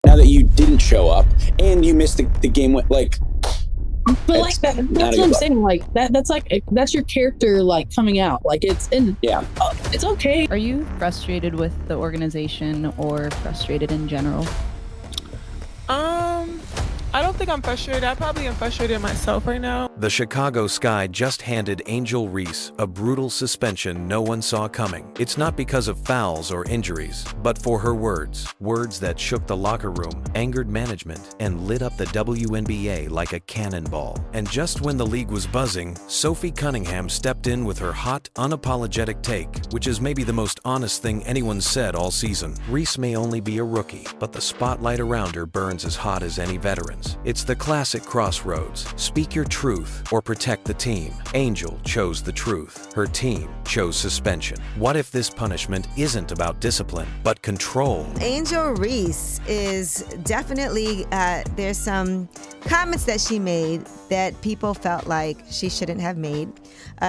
now that you didn't show up and you missed the game with like. But like that's what I'm saying. Like that's your character like coming out. Like it's okay. Are you frustrated with the organization or frustrated in general? I don't think I'm frustrated. I probably am frustrated myself right now. The Chicago Sky just handed Angel Reese a brutal suspension no one saw coming. It's not because of fouls or injuries, but for her words that shook the locker room, angered management, and lit up the WNBA like a cannonball. And just when the league was buzzing, Sophie Cunningham stepped in with her hot, unapologetic take, which is maybe the most honest thing anyone's said all season. Reese may only be a rookie, but the spotlight around her burns as hot as any veteran's. It's the classic crossroads. Speak your truth or protect the team. Angel chose the truth. Her team chose suspension. What if this punishment isn't about discipline, but control? Angel Reese is definitely, there's some comments that she made that people felt like she shouldn't have made.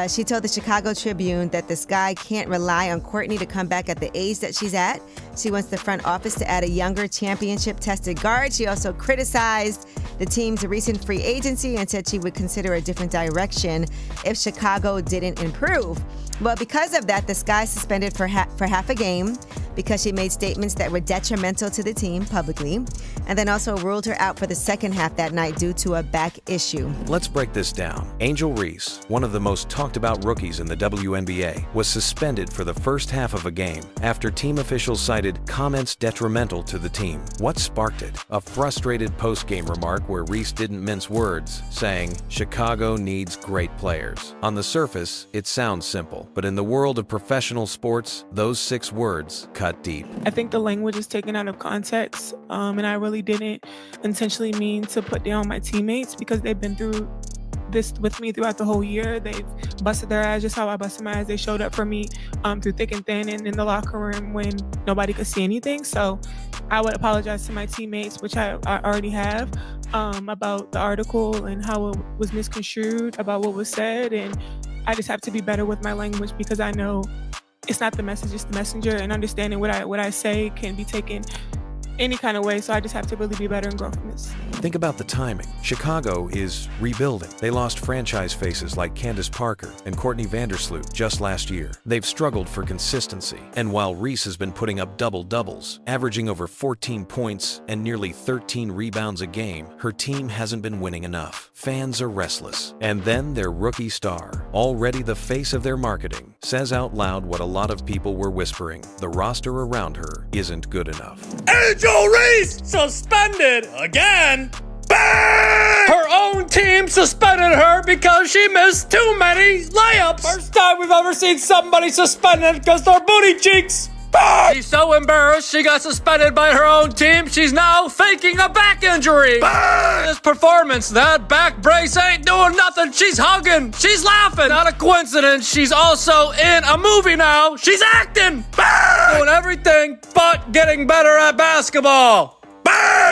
She told the Chicago Tribune that the Sky can't rely on Courtney to come back at the age that she's at. She wants the front office to add a younger championship-tested guard. She also criticized the team's recent free agency and said she would consider a different direction if Chicago didn't improve. Well, because of that, the Sky suspended for half a game because she made statements that were detrimental to the team publicly, and then also ruled her out for the second half that night due to a back issue. Let's break this down. Angel Reese, one of the most talked about rookies in the WNBA, was suspended for the first half of a game after team officials cited comments detrimental to the team. What sparked it? A frustrated post-game remark where Reese didn't mince words, saying, "Chicago needs great players." On the surface, it sounds simple, but in the world of professional sports, those 6 words cut deep. I think the language is taken out of context, and I really didn't intentionally mean to put down my teammates because they've been through this with me throughout the whole year. They've busted their ass just how I busted my ass. They showed up for me through thick and thin and in the locker room when nobody could see anything. So I would apologize to my teammates, which I already have, about the article and how it was misconstrued, about what was said. And I just have to be better with my language because I know it's not the message, it's the messenger, and understanding what I say can be taken any kind of way. So I just have to really be better and grow from this. Think about the timing. Chicago is rebuilding. They lost franchise faces like Candace Parker and Courtney Vandersloot just last year. They've struggled for consistency. And while Reese has been putting up double-doubles, averaging over 14 points and nearly 13 rebounds a game, her team hasn't been winning enough. Fans are restless. And then their rookie star, already the face of their marketing, says out loud what a lot of people were whispering. The roster around her isn't good enough. Angel Reese suspended again. Bang! Her own team suspended her because she missed too many layups. First time we've ever seen somebody suspended because they're booty cheeks. Bang! She's so embarrassed she got suspended by her own team, she's now faking a back injury. Bang! This performance, that back brace ain't doing nothing. She's hugging, she's laughing. Not a coincidence, she's also in a movie now. She's acting. Bang! Doing everything but getting better at basketball.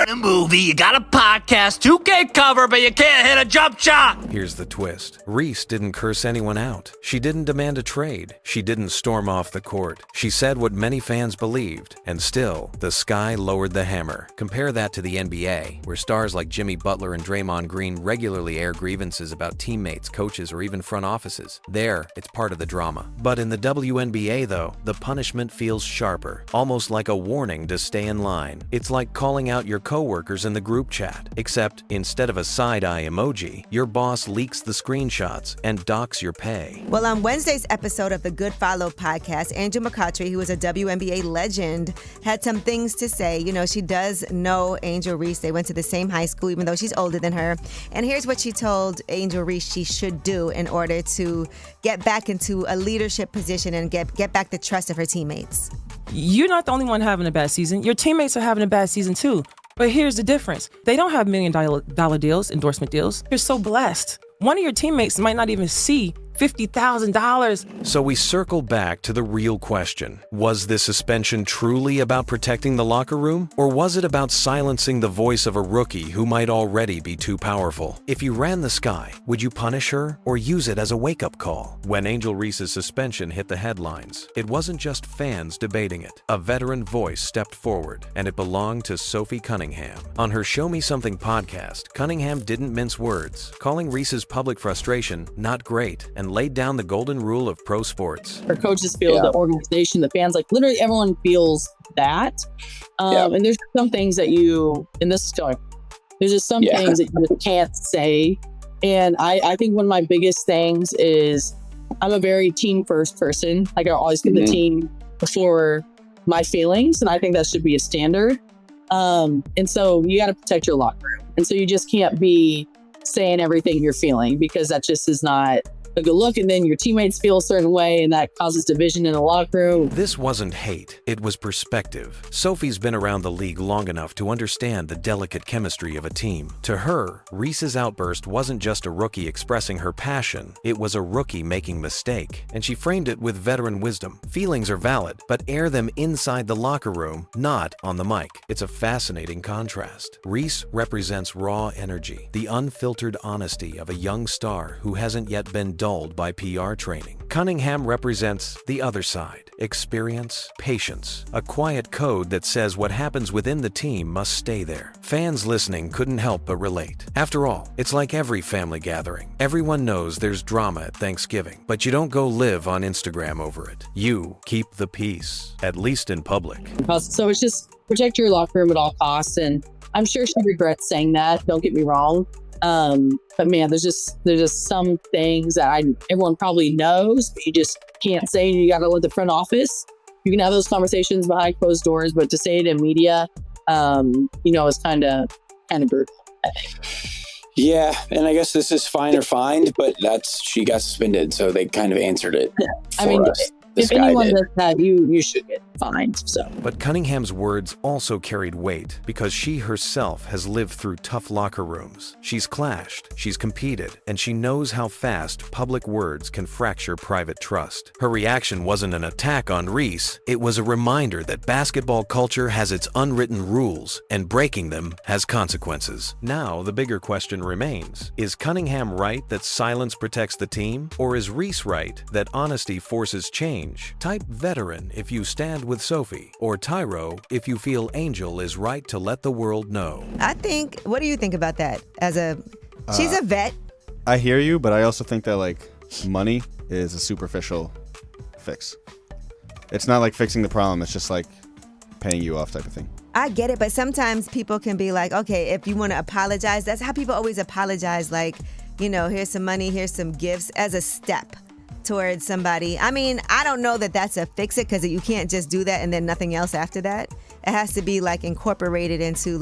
In a movie, you got a podcast, 2K cover, but you can't hit a jump shot. Here's the twist. Reese didn't curse anyone out. She didn't demand a trade. She didn't storm off the court. She said what many fans believed, and still, the Sky lowered the hammer. Compare that to the NBA, where stars like Jimmy Butler and Draymond Green regularly air grievances about teammates, coaches, or even front offices. There, it's part of the drama. But in the WNBA, though, the punishment feels sharper, almost like a warning to stay in line. It's like calling out your coworkers in the group chat, except instead of a side-eye emoji, your boss leaks the screenshots and docks your pay. Well, on Wednesday's episode of the Good Follow podcast, Angel McCoughtry, who is a WNBA legend, had some things to say. You know, she does know Angel Reese. They went to the same high school, even though she's older than her. And here's what she told Angel Reese she should do in order to get back into a leadership position and get back the trust of her teammates. You're not the only one having a bad season. Your teammates are having a bad season too. But here's the difference. They don't have $1 million deals, endorsement deals. You're so blessed. One of your teammates might not even see $50,000. So we circle back to the real question. Was this suspension truly about protecting the locker room? Or was it about silencing the voice of a rookie who might already be too powerful? If you ran the sky, would you punish her or use it as a wake-up call? When Angel Reese's suspension hit the headlines, it wasn't just fans debating it. A veteran voice stepped forward, and it belonged to Sophie Cunningham. On her Show Me Something podcast, Cunningham didn't mince words, calling Reese's public frustration not great and laid down the golden rule of pro sports. Our coaches feel, the organization, the fans, like literally everyone feels that. And there's some things that there's just some things that you just can't say. And I think one of my biggest things is I'm a very team first person. Like I always put the team before my feelings. And I think that should be a standard. And so you got to protect your locker room. And so you just can't be saying everything you're feeling, because that just is not a good look. And then your teammates feel a certain way, and that causes division in the locker room. This wasn't hate, it was perspective. Sophie's been around the league long enough to understand the delicate chemistry of a team. To her, Reese's outburst wasn't just a rookie expressing her passion, it was a rookie making mistake. And she framed it with veteran wisdom. Feelings are valid, but air them inside the locker room, not on the mic. It's a fascinating contrast. Reese represents raw energy, the unfiltered honesty of a young star who hasn't yet been dulled by PR training. Cunningham represents the other side, experience, patience, a quiet code that says what happens within the team must stay there. Fans listening couldn't help but relate. After all, it's like every family gathering. Everyone knows there's drama at Thanksgiving, but you don't go live on Instagram over it. You keep the peace, at least in public. So it's just protect your locker room at all costs. And I'm sure she regrets saying that, don't get me wrong. But man, there's just some things that everyone probably knows, but you just can't say. You got to let the front office. You can have those conversations behind closed doors, but to say it in media, is kind of brutal, I think. Yeah, and I guess this is fine or fined, but she got suspended, so they kind of answered it. Us. If anyone does that, you should get fined. So. But Cunningham's words also carried weight because she herself has lived through tough locker rooms. She's clashed, she's competed, and she knows how fast public words can fracture private trust. Her reaction wasn't an attack on Reese, it was a reminder that basketball culture has its unwritten rules, and breaking them has consequences. Now, the bigger question remains, is Cunningham right that silence protects the team? Or is Reese right that honesty forces change? Type veteran if you stand with Sophie, or Tyro if you feel Angel is right to let the world know. What do you think about that? She's a vet. I hear you, but I also think that money is a superficial fix. It's not like fixing the problem. It's just like paying you off type of thing. I get it, but sometimes people can be like, okay, if you want to apologize, that's how people always apologize. Here's some money, here's some gifts as a step towards somebody. I mean, I don't know that that's a fix it, because you can't just do that and then nothing else after that. It has to be incorporated into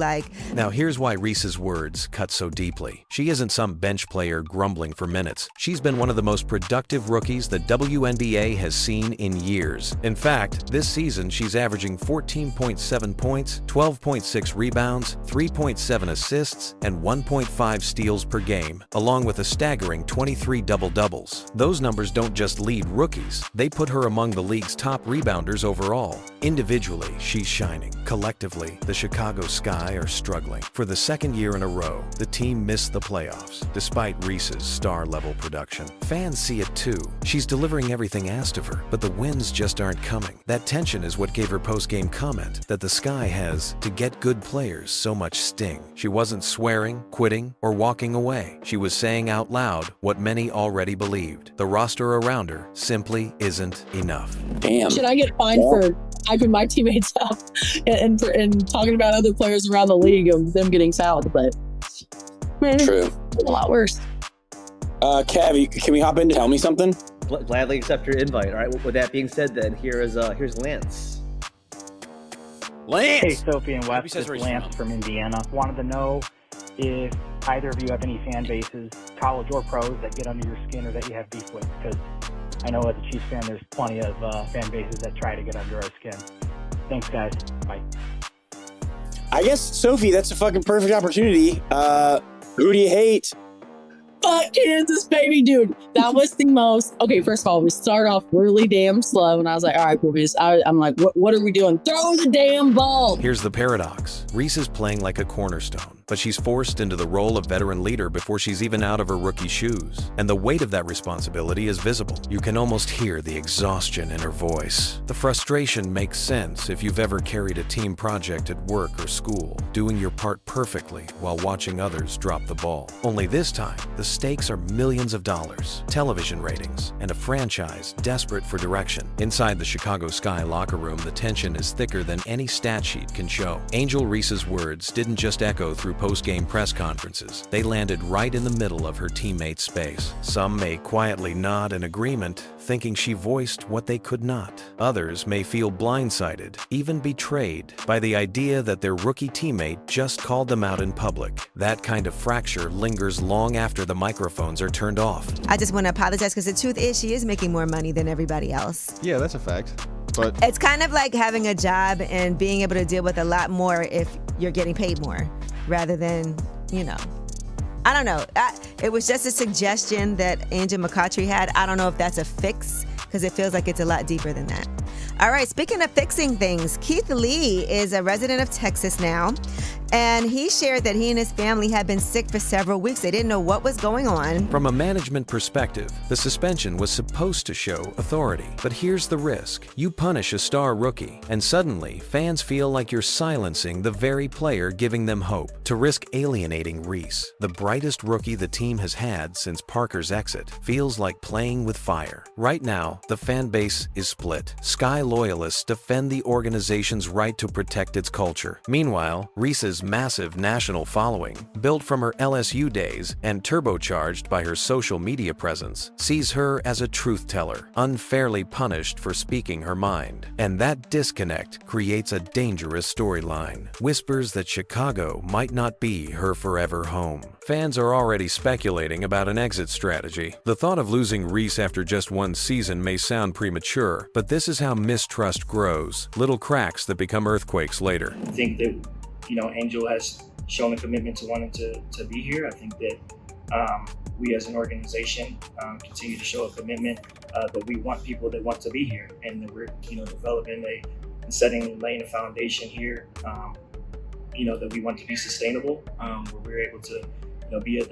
Now here's why Reese's words cut so deeply. She isn't some bench player grumbling for minutes. She's been one of the most productive rookies the WNBA has seen in years. In fact, this season she's averaging 14.7 points, 12.6 rebounds, 3.7 assists, and 1.5 steals per game, along with a staggering 23 double-doubles. Those numbers don't just lead rookies, they put her among the league's top rebounders overall. Individually, she's shining. Collectively, the Chicago Sky are struggling. For the second year in a row, the team missed the playoffs, despite Reese's star-level production. Fans see it too. She's delivering everything asked of her, but the wins just aren't coming. That tension is what gave her post-game comment that the Sky has, to get good players, so much sting. She wasn't swearing, quitting, or walking away. She was saying out loud what many already believed. The roster around her simply isn't enough. Damn. Should I get fined for hyping my teammates up and talking about other players around the league of them getting fouled? But man, true. It's a lot worse. Cav, can we hop in to tell me something? Gladly accept your invite. All right. With that being said, then here's Lance. Lance. Hey, Sophie and Wes. It's Lance from Indiana. Wanted to know if either of you have any fan bases, college or pros, that get under your skin or that you have beef with, because I know as a Chiefs fan, there's plenty of fan bases that try to get under our skin. Thanks, guys. Bye. I guess, Sophie, that's a fucking perfect opportunity. Who do you hate? fuck Kansas, baby, dude. That was the most. Okay, first of all, we start off really damn slow, and I was like, all right, boys. I'm like, what are we doing? Throw the damn ball. Here's the paradox. Reese is playing like a cornerstone, but she's forced into the role of veteran leader before she's even out of her rookie shoes. And the weight of that responsibility is visible. You can almost hear the exhaustion in her voice. The frustration makes sense if you've ever carried a team project at work or school, doing your part perfectly while watching others drop the ball. Only this time, the stakes are millions of dollars, television ratings, and a franchise desperate for direction. Inside the Chicago Sky locker room, the tension is thicker than any stat sheet can show. Angel Reese's words didn't just echo through post-game press conferences. They landed right in the middle of her teammates' space. Some may quietly nod in agreement, thinking she voiced what they could not. Others may feel blindsided, even betrayed, by the idea that their rookie teammate just called them out in public. That kind of fracture lingers long after the microphones are turned off. I just want to apologize because the truth is she is making more money than everybody else. Yeah, that's a fact. But it's kind of like having a job and being able to deal with a lot more if you're getting paid more rather than, I don't know. It was just a suggestion that Angel McCoughtry had. I don't know if that's a fix because it feels like it's a lot deeper than that. All right, speaking of fixing things, Keith Lee is a resident of Texas now, and he shared that he and his family had been sick for several weeks. They didn't know what was going on. From a management perspective, the suspension was supposed to show authority. But here's the risk. You punish a star rookie, and suddenly fans feel like you're silencing the very player giving them hope. To risk alienating Reese, the brightest rookie the team has had since Parker's exit, feels like playing with fire. Right now, the fan base is split. Sky loyalists defend the organization's right to protect its culture. Meanwhile, Reese's massive national following, built from her LSU days and turbocharged by her social media presence, sees her as a truth teller, unfairly punished for speaking her mind. And that disconnect creates a dangerous storyline. Whispers that Chicago might not be her forever home. Fans are already speculating about an exit strategy. The thought of losing Reese after just one season may sound premature, but this is how mistrust grows. Little cracks that become earthquakes later. I think that, Angel has shown a commitment to wanting to be here. I think that we as an organization continue to show a commitment that we want people that want to be here, and that we're, developing laying a foundation here, that we want to be sustainable, where we're able to, be a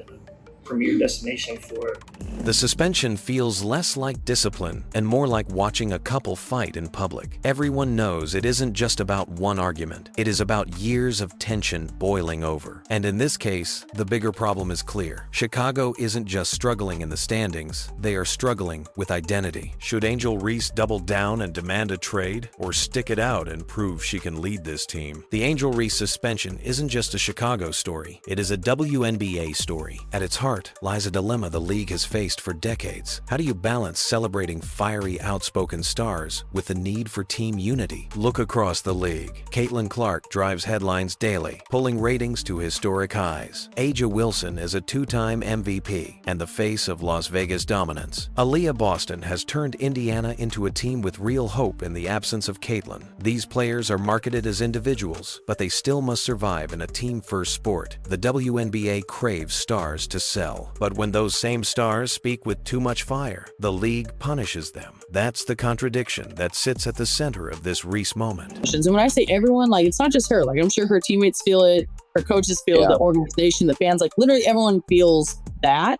premier destination for. The suspension feels less like discipline and more like watching a couple fight in public. Everyone knows it isn't just about one argument. It is about years of tension boiling over. And in this case, the bigger problem is clear. Chicago isn't just struggling in the standings, they are struggling with identity. Should Angel Reese double down and demand a trade, or stick it out and prove she can lead this team? The Angel Reese suspension isn't just a Chicago story, it is a WNBA story. At its heart lies a dilemma the league has faced for decades. How do you balance celebrating fiery, outspoken stars with the need for team unity? Look across the league. Caitlin Clark drives headlines daily, pulling ratings to historic highs. A'ja Wilson is a two-time MVP and the face of Las Vegas dominance. Aaliyah Boston has turned Indiana into a team with real hope in the absence of Caitlin. These players are marketed as individuals, but they still must survive in a team-first sport. The WNBA craves stars to sell. But when those same stars speak with too much fire, the league punishes them. That's the contradiction that sits at the center of this Reese moment. And when I say everyone, it's not just her. I'm sure her teammates feel it, her coaches feel it, the organization, the fans, literally everyone feels that.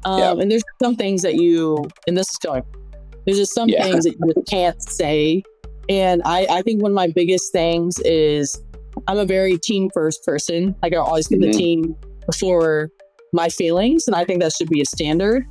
And there's some things that there's just some things that you just can't say. And I think one of my biggest things is I'm a very team first person. I always put the team before my feelings, and I think that should be a standard.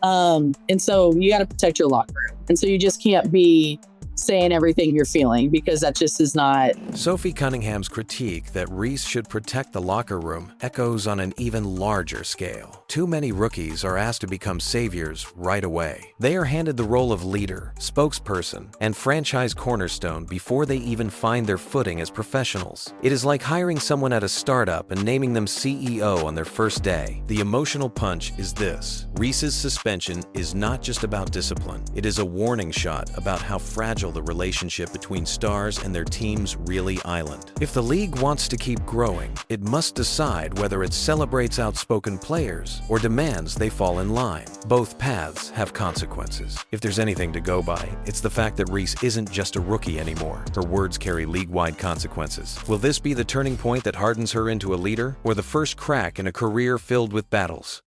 And so you got to protect your locker room. And so you just can't be saying everything you're feeling, because that just is not. Sophie Cunningham's critique that Reese should protect the locker room echoes on an even larger scale. Too many rookies are asked to become saviors right away. They are handed the role of leader, spokesperson, and franchise cornerstone before they even find their footing as professionals. It is like hiring someone at a startup and naming them CEO on their first day. The emotional punch is this: Reese's suspension is not just about discipline. It is a warning shot about how fragile fragile the relationship between stars and their teams really island. If the league wants to keep growing, it must decide whether it celebrates outspoken players or demands they fall in line. Both paths have consequences. If there's anything to go by, it's the fact that Reese isn't just a rookie anymore. Her words carry league-wide consequences. Will this be the turning point that hardens her into a leader, or the first crack in a career filled with battles?